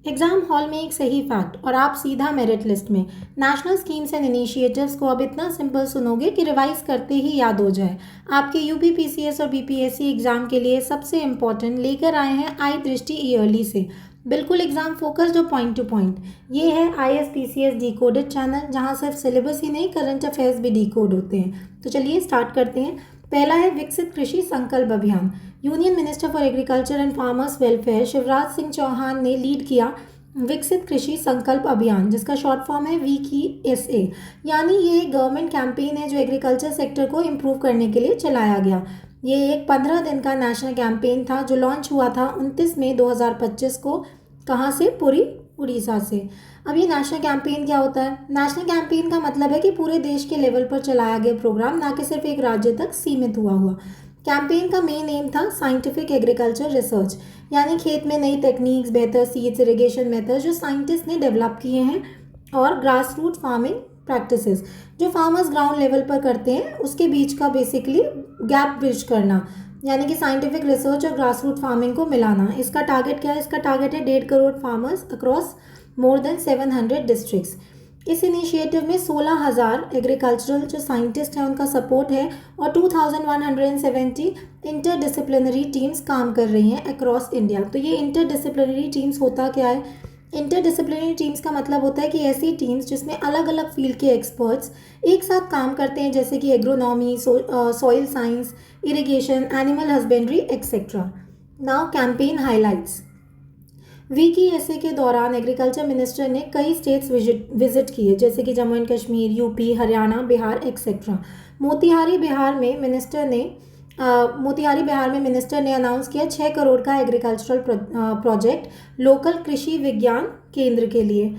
Exam hall में एक सही फैक्ट और आप सीधा मेरिट लिस्ट में। नेशनल स्कीम्स एंड इनिशिएटिव्स को अब इतना सिंपल सुनोगे कि रिवाइज करते ही याद हो जाए। आपके यूपी पीसीएस और बीपीएससी एग्जाम के लिए सबसे इम्पोर्टेंट लेकर आए हैं आई दृष्टि ईयरली से। बिल्कुल एग्जाम फोकस्ड और पॉइंट टू पॉइंट। ये है ISPCS डिकोडेड चैनल, जहाँ सिर्फ सिलेबस ही नहीं करंट अफेयर्स भी डिकोड होते हैं। तो चलिए स्टार्ट करते हैं। पहला है विकसित कृषि संकल्प अभियान। Union minister for agriculture and farmers welfare Shivraj Singh Chouhan ने लीड किया विकसित कृषि संकल्प अभियान, जिसका शॉर्ट फॉर्म है VKSA। यानी ये एक गवर्नमेंट कैंपेन है जो एग्रीकल्चर सेक्टर को इम्प्रूव करने के लिए चलाया गया। ये एक 15 दिन का नेशनल कैंपेन था जो लॉन्च हुआ था 29 मई 2025 को। कहाँ से? पूरी उड़ीसा से। अब ये नेशनल कैंपेन क्या होता है? नेशनल कैंपेन का मतलब है कि पूरे देश के लेवल पर चलाया गया प्रोग्राम, ना कि सिर्फ एक राज्य तक सीमित हुआ। कैंपेन का मेन एम था साइंटिफिक एग्रीकल्चर रिसर्च, यानी खेत में नई टेक्निक्स, बेहतर सीड्स, इरिगेशन मेथड जो साइंटिस्ट ने डेवलप किए हैं, और ग्रास रूट फार्मिंग प्रैक्टिसेस जो फार्मर्स ग्राउंड लेवल पर करते हैं, उसके बीच का बेसिकली गैप ब्रिज करना, यानी कि साइंटिफिक रिसर्च और ग्रास रूट फार्मिंग को मिलाना। इसका टारगेट क्या है? इसका टारगेट है 1.5 crore farmers across more than 700 districts. इस इनिशिएटिव में 16,000 एग्रीकल्चरल जो साइंटिस्ट हैं उनका सपोर्ट है, और 2170 इंटरडिसिप्लिनरी टीम्स काम कर रही हैं अक्रॉस इंडिया। तो ये इंटरडिसिप्लिनरी टीम्स होता क्या है? इंटरडिसिप्लिनरी टीम्स का मतलब होता है कि ऐसी टीम्स जिसमें अलग अलग फील्ड के एक्सपर्ट्स एक साथ काम करते हैं, जैसे कि agronomy, soil science, irrigation, animal husbandry etcetera. Now campaign highlights. VKSA के दौरान एग्रीकल्चर मिनिस्टर ने कई स्टेट्स विजिट किए, जैसे कि Jammu and Kashmir, UP, Haryana, Bihar etcetera. Motihari Bihar में मिनिस्टर ने अनाउंस किया 6 करोड़ का एग्रीकल्चरल प्रोजेक्ट लोकल कृषि विज्ञान केंद्र के लिए।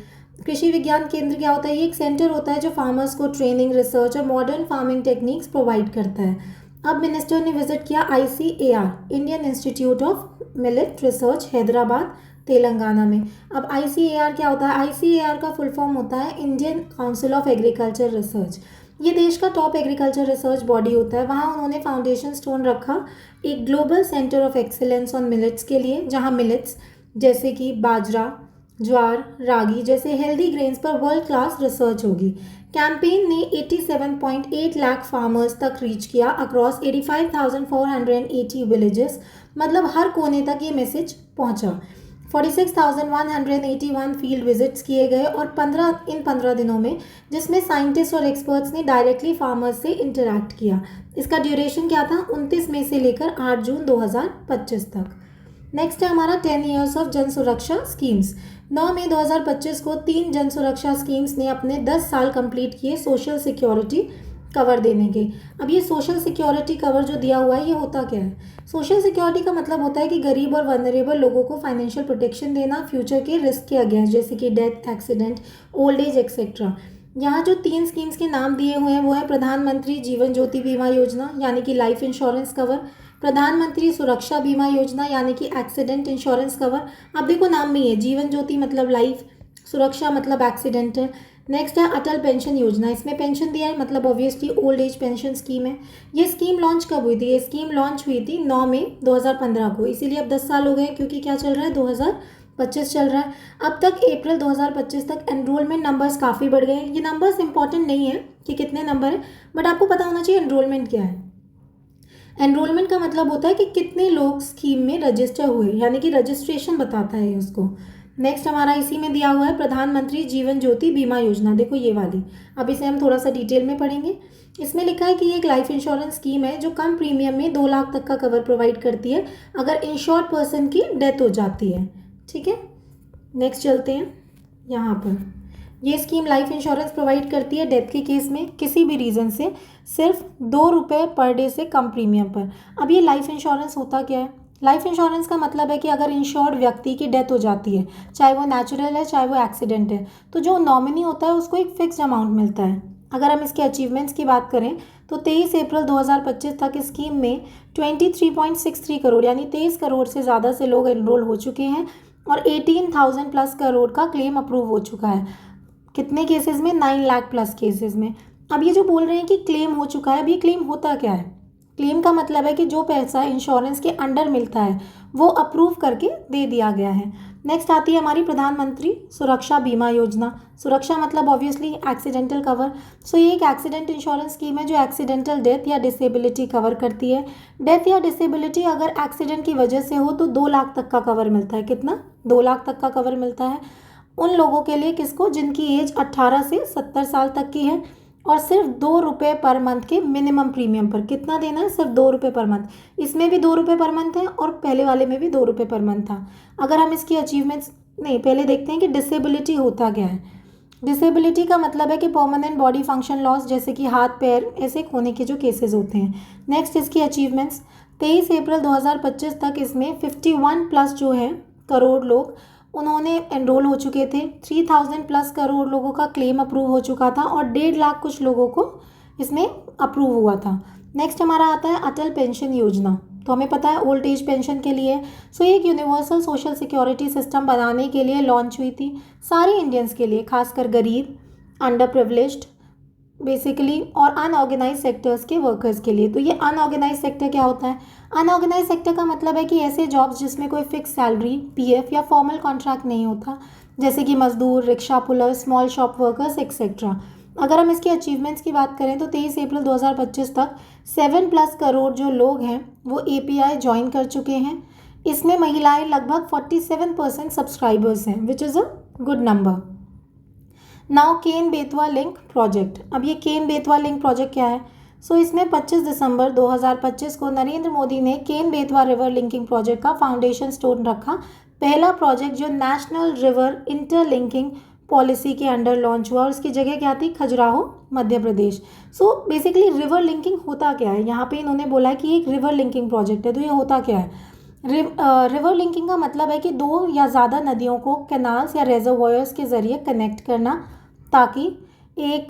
कृषि विज्ञान केंद्र क्या होता है? ये एक सेंटर होता है जो फार्मर्स को ट्रेनिंग, रिसर्च और मॉडर्न फार्मिंग टेक्निक्स प्रोवाइड करता है। अब मिनिस्टर ने विजिट किया ICAR, Indian institute of millet research, Hyderabad, Telangana में। अब ICAR क्या होता है? ICAR का फुल फॉर्म होता है Indian council of agriculture research. ये देश का टॉप एग्रीकल्चर रिसर्च बॉडी होता है। वहाँ उन्होंने फाउंडेशन स्टोन रखा एक global centre of excellence on millets के लिए, जहाँ मिलेट्स जैसे कि बाजरा, ज्वार, रागी जैसे हेल्दी ग्रेन्स पर वर्ल्ड क्लास रिसर्च होगी। कैंपेन ने 87.8 लाख फार्मर्स तक रीच किया अक्रॉस 85,480 विलेजेस, मतलब हर कोने तक ये मैसेज पहुंचा। 46,181 फील्ड विजिट्स किए गए और 15 दिनों में, जिसमें साइंटिस्ट और एक्सपर्ट्स ने डायरेक्टली फार्मर्स से इंटरैक्ट किया। इसका ड्यूरेशन क्या था? 29 मई से लेकर 8 जून 2025 तक। नेक्स्ट है हमारा 10 ईयर्स ऑफ जन सुरक्षा स्कीम्स। 9 मई 2025 को 3 जन सुरक्षा स्कीम्स ने अपने 10 साल कंप्लीट किए सोशल सिक्योरिटी कवर देने के। अब ये सोशल सिक्योरिटी कवर जो दिया हुआ है, ये होता क्या है? सोशल सिक्योरिटी का मतलब होता है कि गरीब और वनरेबल लोगों को फाइनेंशियल प्रोटेक्शन देना फ्यूचर के रिस्क के अगेंस्ट, जैसे कि death, accident, old age etcetera. यहाँ जो 3 स्कीम्स के नाम दिए हुए हैं वो है प्रधानमंत्री जीवन ज्योति बीमा योजना, यानी कि लाइफ इंश्योरेंस कवर, प्रधानमंत्री सुरक्षा बीमा योजना, यानी कि एक्सीडेंट इंश्योरेंस कवर। अब देखो नाम में ही है, जीवन ज्योति मतलब लाइफ, सुरक्षा मतलब एक्सीडेंट है। नेक्स्ट है अटल पेंशन योजना, इसमें पेंशन दिया है, मतलब obviously old age pension scheme है। ये स्कीम लॉन्च कब हुई थी? ये स्कीम लॉन्च हुई थी 9 मई 2015 को, इसीलिए अब 10 साल हो गए, क्योंकि क्या चल रहा है? 2025 चल रहा है। अब तक अप्रैल 2025 तक एनरोलमेंट नंबर्स काफ़ी बढ़ गए हैं। ये नंबर्स इंपॉर्टेंट नहीं है कि कितने नंबर है, बट आपको पता होना चाहिए एनरोलमेंट क्या है। एनरोलमेंट का मतलब होता है कि कितने लोग स्कीम में रजिस्टर हुए, यानी कि रजिस्ट्रेशन बताता है उसको। नेक्स्ट हमारा इसी में दिया हुआ है प्रधानमंत्री जीवन ज्योति बीमा योजना, देखो ये वाली। अब इसे हम थोड़ा सा डिटेल में पढ़ेंगे। इसमें लिखा है कि ये एक लाइफ इंश्योरेंस स्कीम है जो कम प्रीमियम में 2 लाख तक का कवर प्रोवाइड करती है अगर इंश्योर्ड पर्सन की डेथ हो जाती है। ठीक है, नेक्स्ट चलते हैं। यहाँ पर ये स्कीम लाइफ इंश्योरेंस प्रोवाइड करती है डेथ के केस में किसी भी रीज़न से सिर्फ 2 रुपये पर डे से कम प्रीमियम पर। अब ये लाइफ इंश्योरेंस होता क्या है? लाइफ इंश्योरेंस का मतलब है कि अगर इंश्योर्ड व्यक्ति की डेथ हो जाती है, चाहे वो नेचुरल है चाहे वो एक्सीडेंट है, तो जो नॉमिनी होता है उसको एक फिक्स्ड अमाउंट मिलता है। अगर हम इसके अचीवमेंट्स की बात करें तो 23 अप्रैल 2025 तक इस स्कीम में 23.63 करोड़ यानी 23 करोड़ से ज़्यादा से लोग एनरोल हो चुके हैं और 18,000 प्लस करोड़ का क्लेम अप्रूव हो चुका है। कितने केसेस में? 9 लाख प्लस केसेस में। अब ये जो बोल रहे हैं कि क्लेम हो चुका है, अब ये क्लेम होता क्या है? क्लेम का मतलब है कि जो पैसा इंश्योरेंस के अंडर मिलता है वो अप्रूव करके दे दिया गया है। नेक्स्ट आती है हमारी प्रधानमंत्री सुरक्षा बीमा योजना। सुरक्षा मतलब ऑब्वियसली एक्सीडेंटल कवर। सो ये एक एक्सीडेंट इंश्योरेंस स्कीम है जो एक्सीडेंटल डेथ या डिसेबिलिटी कवर करती है। डेथ या डिसेबिलिटी अगर एक्सीडेंट की वजह से हो तो 2 लाख तक का कवर मिलता है। कितना? 2 लाख तक का कवर मिलता है उन लोगों के लिए, किसको? जिनकी एज 18 से 70 साल तक की है, और सिर्फ 2 रुपये पर मंथ के मिनिमम प्रीमियम पर। कितना देना है? सिर्फ 2 रुपये पर मंथ। इसमें भी 2 रुपये पर मंथ है और पहले वाले में भी 2 रुपये पर मंथ था। अगर हम इसकी अचीवमेंट्स, नहीं पहले देखते हैं कि डिसेबिलिटी होता क्या है। डिसेबिलिटी का मतलब है कि परमानेंट बॉडी फंक्शन लॉस, जैसे कि हाथ पैर ऐसे खोने के जो केसेस होते हैं। नेक्स्ट इसकी अचीवमेंट्स, 23 अप्रैल 2025 तक इसमें 51 प्लस जो है करोड़ लोग उन्होंने एनरोल हो चुके थे। 3000 प्लस करोड़ लोगों का क्लेम अप्रूव हो चुका था और 1.5 लाख कुछ लोगों को इसमें अप्रूव हुआ था। नेक्स्ट हमारा आता है अटल पेंशन योजना। तो हमें पता है ओल्ड एज पेंशन के लिए। सो ये एक यूनिवर्सल सोशल सिक्योरिटी सिस्टम बनाने के लिए लॉन्च हुई थी सारे इंडियंस के लिए, खासकर गरीब, अंडर प्रिविलेज्ड बेसिकली, और अनऑर्गेनाइज सेक्टर्स के वर्कर्स के लिए। तो ये अनऑर्गेनाइज सेक्टर क्या होता है? अनऑर्गेनाइज सेक्टर का मतलब है कि ऐसे जॉब्स जिसमें कोई फिक्स सैलरी, पीएफ या फॉर्मल कॉन्ट्रैक्ट नहीं होता, जैसे कि मजदूर, rickshaw puller, small shop workers etcetera. अगर हम इसकी अचीवमेंट्स की बात करें तो 23 अप्रैल 2025 तक 7+ करोड़ जो लोग हैं वो एपीआई ज्वाइन कर चुके हैं। इसमें महिलाएं लगभग 47% सब्सक्राइबर्स हैं, which is a good number. Now Ken Betwa link project. अब ये केन बेतवा लिंक प्रोजेक्ट क्या है? सो इसमें 25 दिसंबर 2025 को नरेंद्र मोदी ने Ken Betwa river linking project का फाउंडेशन स्टोन रखा। पहला प्रोजेक्ट जो नेशनल रिवर इंटरलिंकिंग पॉलिसी के अंडर लॉन्च हुआ, और उसकी जगह क्या थी? Khajuraho, Madhya Pradesh. So basically river linking होता क्या है? यहाँ पे इन्होंने बोला है कि एक रिवर लिंकिंग प्रोजेक्ट है। तो ये होता क्या है? रिवर लिंकिंग का मतलब है कि 2 या ज़्यादा नदियों को कैनाल्स या रेजर्वॉयर्स के ज़रिए कनेक्ट करना, ताकि एक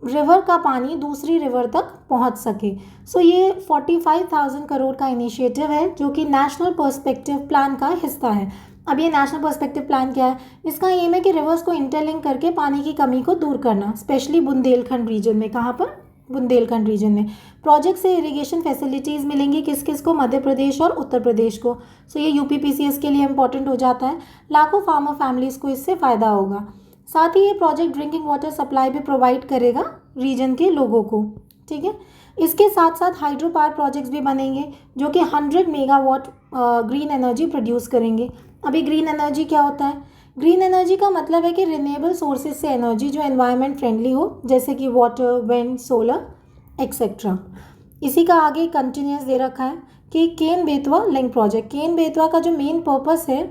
रिवर का पानी दूसरी रिवर तक पहुंच सके। सो ये 45,000 करोड़ का इनिशिएटिव है जो कि नेशनल पर्सपेक्टिव प्लान का हिस्सा है। अब ये नेशनल पर्सपेक्टिव प्लान क्या है? इसका एम है कि रिवर्स को इंटरलिंक करके पानी की कमी को दूर करना, स्पेशली बुंदेलखंड रीजन में। कहाँ पर? बुंदेलखंड रीजन में। प्रोजेक्ट से इरिगेशन फैसिलिटीज़ मिलेंगी किस किस को? मध्य प्रदेश और उत्तर प्रदेश को। सो ये यूपीपीसीएस के लिए इंपॉर्टेंट हो जाता है। लाखों फार्मर फैमिलीज़ को इससे फ़ायदा होगा। साथ ही ये प्रोजेक्ट ड्रिंकिंग वाटर सप्लाई भी प्रोवाइड करेगा रीजन के लोगों को। ठीक है, इसके साथ साथ हाइड्रो पावर प्रोजेक्ट्स भी बनेंगे जो कि 100 मेगावाट ग्रीन एनर्जी प्रोड्यूस करेंगे। अभी ग्रीन एनर्जी क्या होता है? ग्रीन एनर्जी का मतलब है कि रिन्यूएबल सोर्सेज से एनर्जी जो एनवायरनमेंट फ्रेंडली हो, जैसे कि वाटर, विंड, सोलर एक्सेट्रा। इसी का आगे कंटिन्यूस दे रखा है कि केन बेतवा लिंक प्रोजेक्ट। केन बेतवा का जो मेन पर्पस है,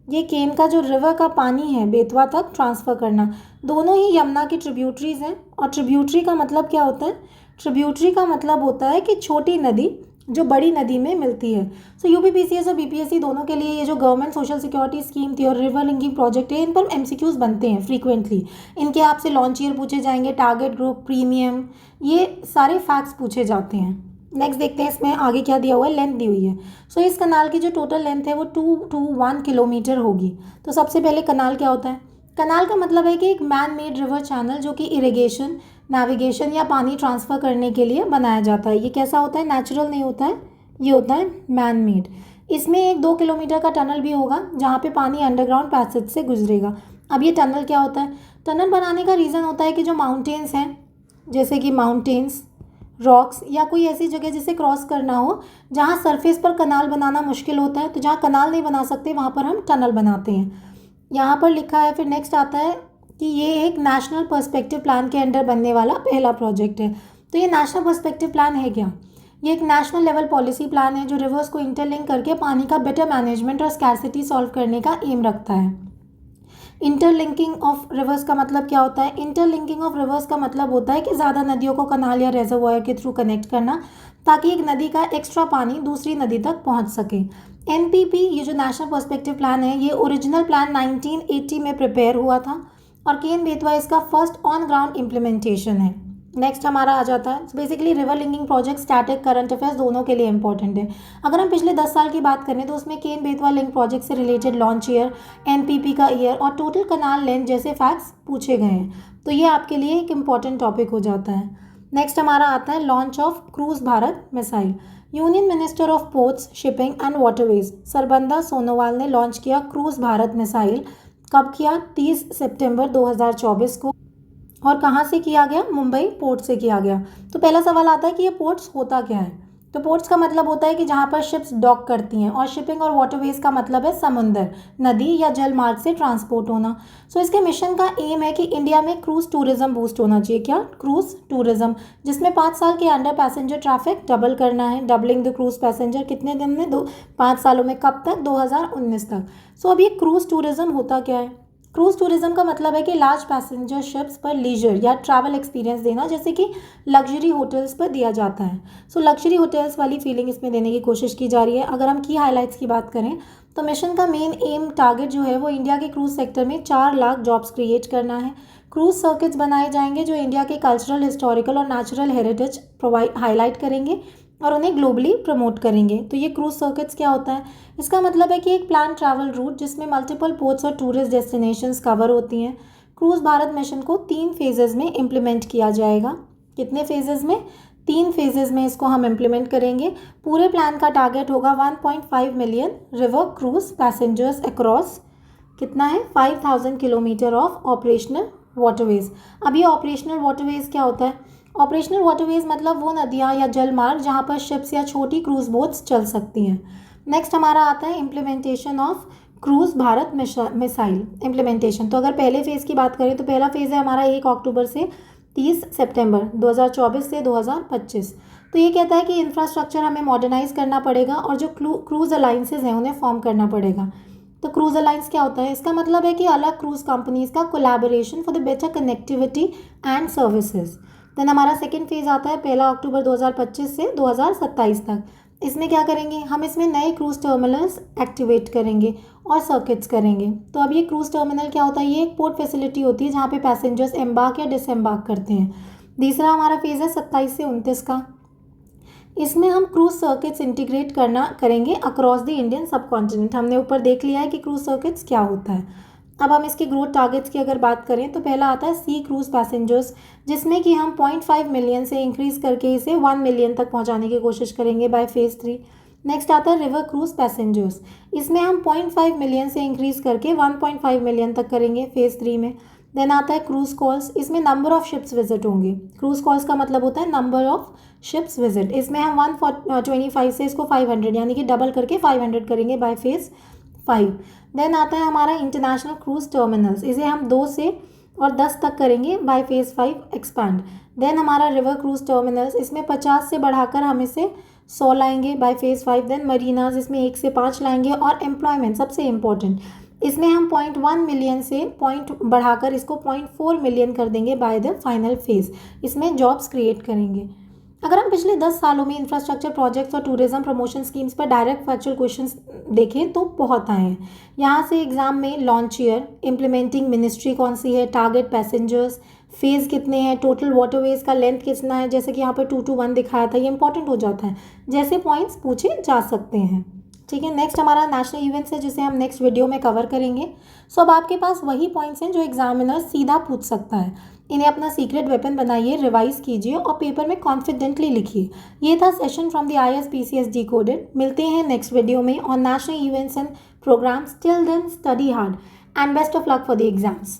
ये केन का जो रिवर का पानी है बेतवा तक ट्रांसफ़र करना। दोनों ही यमुना की ट्रिब्यूटरीज हैं। और ट्रिब्यूटरी का मतलब क्या होता है? ट्रिब्यूटरी का मतलब होता है कि छोटी नदी जो बड़ी नदी में मिलती है। सो यूपीपीसीएस और बीपीएससी दोनों के लिए ये जो गवर्नमेंट सोशल सिक्योरिटी स्कीम थी और रिवर लिंकिंग प्रोजेक्ट है, इन पर एमसीक्यूज बनते हैं फ्रीक्वेंटली। इनके आपसे लॉन्च ईयर पूछे जाएंगे, टारगेट ग्रुप, प्रीमियम, ये सारे फैक्ट्स पूछे जाते हैं। नेक्स्ट देखते हैं इसमें आगे क्या दिया हुआ है, लेंथ दी हुई है। सो इस कनाल की जो टोटल लेंथ है वो 221 किलोमीटर होगी। तो सबसे पहले कनाल क्या होता है? कनाल का मतलब है कि एक मैन मेड रिवर चैनल जो कि इरिगेशन, नेविगेशन या पानी ट्रांसफ़र करने के लिए बनाया जाता है। ये कैसा होता है? नेचुरल नहीं होता है, ये होता है मैन मेड। इसमें एक 2 किलोमीटर का टनल भी होगा जहाँ पे पानी अंडरग्राउंड पैसेज से गुजरेगा। अब ये टनल क्या होता है? टनल बनाने का रीज़न होता है कि जो माउंटेन्स हैं, जैसे कि माउंटेन्स, रॉक्स या कोई ऐसी जगह जिसे क्रॉस करना हो जहाँ सरफेस पर कनाल बनाना मुश्किल होता है, तो जहाँ कनाल नहीं बना सकते वहाँ पर हम टनल बनाते हैं। यहाँ पर लिखा है। फिर नेक्स्ट आता है कि ये एक नेशनल पर्सपेक्टिव प्लान के अंडर बनने वाला पहला प्रोजेक्ट है। तो ये नेशनल पर्सपेक्टिव प्लान है क्या? ये एक नेशनल लेवल पॉलिसी प्लान है जो रिवर्स को इंटरलिंक करके पानी का बेटर मैनेजमेंट और स्कैर्सिटी सॉल्व करने का एम रखता है। इंटरलिंकिंग ऑफ रिवर्स का मतलब क्या होता है? इंटरलिंकिंग ऑफ रिवर्स का मतलब होता है कि ज़्यादा नदियों को कनाल या रेजर्वॉयर के थ्रू कनेक्ट करना, ताकि एक नदी का एक्स्ट्रा पानी दूसरी नदी तक पहुंच सके। एनपीपी, ये जो नेशनल पर्सपेक्टिव प्लान है, ये ओरिजिनल प्लान 1980 में प्रिपेयर हुआ था और केन बेतवा इसका फर्स्ट ऑन ग्राउंड इम्प्लीमेंटेशन है। नेक्स्ट हमारा आ जाता है basically river linking project, static, current affairs दोनों के लिए इंपॉर्टेंट है। अगर हम पिछले 10 साल की बात करें तो उसमें केन बेतवा लिंक प्रोजेक्ट से रिलेटेड लॉन्च ईयर, एनपीपी का ईयर और टोटल कनाल लेंथ जैसे फैक्ट्स पूछे गए हैं। तो ये आपके लिए एक इम्पॉर्टेंट टॉपिक हो जाता है। नेक्स्ट हमारा आता है launch of cruise Bharat missile. Union minister of ports, shipping and waterways Sarbananda Sonowal ने लॉन्च किया क्रूज भारत मिसाइल। कब किया? 30 सितंबर 2024 को। और कहाँ से किया गया? मुंबई पोर्ट से किया गया। तो पहला सवाल आता है कि ये पोर्ट्स होता क्या है? तो पोर्ट्स का मतलब होता है कि जहाँ पर शिप्स डॉक करती हैं, और शिपिंग और वाटरवेज का मतलब है समुंदर, नदी या जल मार्ग से ट्रांसपोर्ट होना। सो इसके मिशन का एम है कि इंडिया में क्रूज टूरिज्म बूस्ट होना चाहिए। क्या? क्रूज टूरिज्म, जिसमें 5 साल के अंडर पैसेंजर ट्रैफिक डबल करना है। डबलिंग द क्रूज पैसेंजर कितने दिन में? 5 सालों में। कब तक? 2019 तक। सो अब ये क्रूज टूरिज्म होता क्या है? क्रूज टूरिज्म का मतलब है कि लार्ज पैसेंजर शिप्स पर लीजर या ट्रैवल एक्सपीरियंस देना, जैसे कि लग्जरी होटल्स पर दिया जाता है। सो लग्जरी होटल्स वाली फीलिंग इसमें देने की कोशिश की जा रही है। अगर हम की हाइलाइट्स की बात करें तो मिशन का मेन एम टारगेट जो है वो इंडिया के क्रूज सेक्टर में 4 लाख जॉब्स क्रिएट करना है। क्रूज सर्किट्स बनाए जाएंगे जो इंडिया के कल्चरल, हिस्टोरिकल और नेचुरल हेरिटेज हाईलाइट करेंगे और उन्हें ग्लोबली प्रमोट करेंगे। तो ये क्रूज सर्किट्स क्या होता है? इसका मतलब है कि एक प्लान ट्रैवल रूट जिसमें मल्टीपल पोर्ट्स और टूरिस्ट डेस्टिनेशंस कवर होती हैं। क्रूज भारत मिशन को 3 फेजेस में इम्प्लीमेंट किया जाएगा। कितने फेजेस में? 3 फेजेस में इसको हम इम्प्लीमेंट करेंगे। पूरे प्लान का टारगेट होगा 1.5 million river cruise passengers across, कितना है? 5000 किलोमीटर ऑफ ऑपरेशनल वाटरवेज। अब ये ऑपरेशनल वाटरवेज क्या होता है? ऑपरेशनल वाटरवेज मतलब वो नदियाँ या जल मार्ग जहाँ पर शिप्स या छोटी क्रूज बोट्स चल सकती हैं। नेक्स्ट हमारा आता है implementation of cruise Bharat missile implementation. तो अगर पहले फेज़ की बात करें तो पहला फेज़ है हमारा 1 अक्टूबर से 30 सितंबर 2024 से 2025। तो ये कहता है कि इंफ्रास्ट्रक्चर हमें मॉडर्नाइज करना पड़ेगा और जो क्रूज अलाइंसेज हैं उन्हें फॉर्म करना पड़ेगा। तो क्रूज अलाइंस क्या होता है? इसका मतलब है कि अलग क्रूज कंपनीज का collaboration for the better connectivity and services. Then हमारा सेकेंड फेज आता है 1 अक्टूबर 2025 से 2027 तक। इसमें क्या करेंगे? हम इसमें नए क्रूज टर्मिनल्स एक्टिवेट करेंगे और सर्किट्स करेंगे। तो अब ये क्रूज टर्मिनल क्या होता है? ये एक पोर्ट फैसिलिटी होती है जहाँ पे पैसेंजर्स एम्बार्क या डिसएम्बार्क करते हैं। तीसरा हमारा फेज है 27 से 29 का। इसमें हम क्रूज सर्किट्स इंटीग्रेट करेंगे अक्रॉस द इंडियन सब कॉन्टिनेंट। हमने ऊपर देख लिया है कि क्रूज सर्किट्स क्या होता है। अब हम इसके ग्रोथ टारगेट्स की अगर बात करें तो पहला आता है सी क्रूज पैसेंजर्स, जिसमें कि हम 0.5 मिलियन से इंक्रीज करके इसे 1 मिलियन तक पहुंचाने की कोशिश करेंगे बाय फेज 3। नेक्स्ट आता है रिवर क्रूज पैसेंजर्स, इसमें हम 0.5 मिलियन से इंक्रीज करके 1.5 मिलियन तक करेंगे फेज 3 में। देन आता है क्रूज कॉल्स, इसमें नंबर ऑफ शिप्स विजिट होंगे। क्रूज कॉल्स का मतलब होता है नंबर ऑफ शिप्स विजिट। इसमें हम 125 से इसको 500 यानी कि डबल करके 500 करेंगे बाय फेज 5। देन आता है हमारा इंटरनेशनल क्रूज टर्मिनल्स, इसे हम 2 से और 10 तक करेंगे बाय फेज 5 एक्सपांड। देन हमारा रिवर क्रूज टर्मिनल्स, इसमें 50 से बढ़ाकर हम इसे 100 लाएंगे बाय फेज 5। देन मरीनाज, इसमें 1 से 5 लाएंगे। और एम्प्लॉयमेंट सबसे इंपॉर्टेंट, इसमें हम 0.1 मिलियन से पॉइंट बढ़ाकर इसको 0.4 मिलियन कर देंगे बाय द फाइनल फेज। इसमें जॉब्स क्रिएट करेंगे। अगर हम पिछले 10 सालों में इंफ्रास्ट्रक्चर प्रोजेक्ट्स और टूरिज्म प्रमोशन स्कीम्स पर डायरेक्ट फैक्चुअल क्वेश्चंस देखें तो बहुत आए हैं। यहाँ से एग्जाम में लॉन्च ईयर, इम्प्लीमेंटिंग मिनिस्ट्री कौन सी है, टारगेट पैसेंजर्स, फेज़ कितने हैं, टोटल वाटरवेज का लेंथ कितना है, जैसे कि यहाँ पर 2:1 दिखाया था, ये इंपॉर्टेंट हो जाता है, जैसे पॉइंट्स पूछे जा सकते हैं। ठीक है, नेक्स्ट हमारा नेशनल इवेंट्स है जिसे हम नेक्स्ट वीडियो में कवर करेंगे। सो अब आपके पास वही पॉइंट्स हैं जो एग्जामिनर सीधा पूछ सकता है। इन्हें अपना सीक्रेट वेपन बनाइए, रिवाइज कीजिए और पेपर में कॉन्फिडेंटली लिखिए। ये था session from the ISPCS decoded. मिलते हैं नेक्स्ट वीडियो में on national events and programmes. Till then study hard and best of luck for the exams.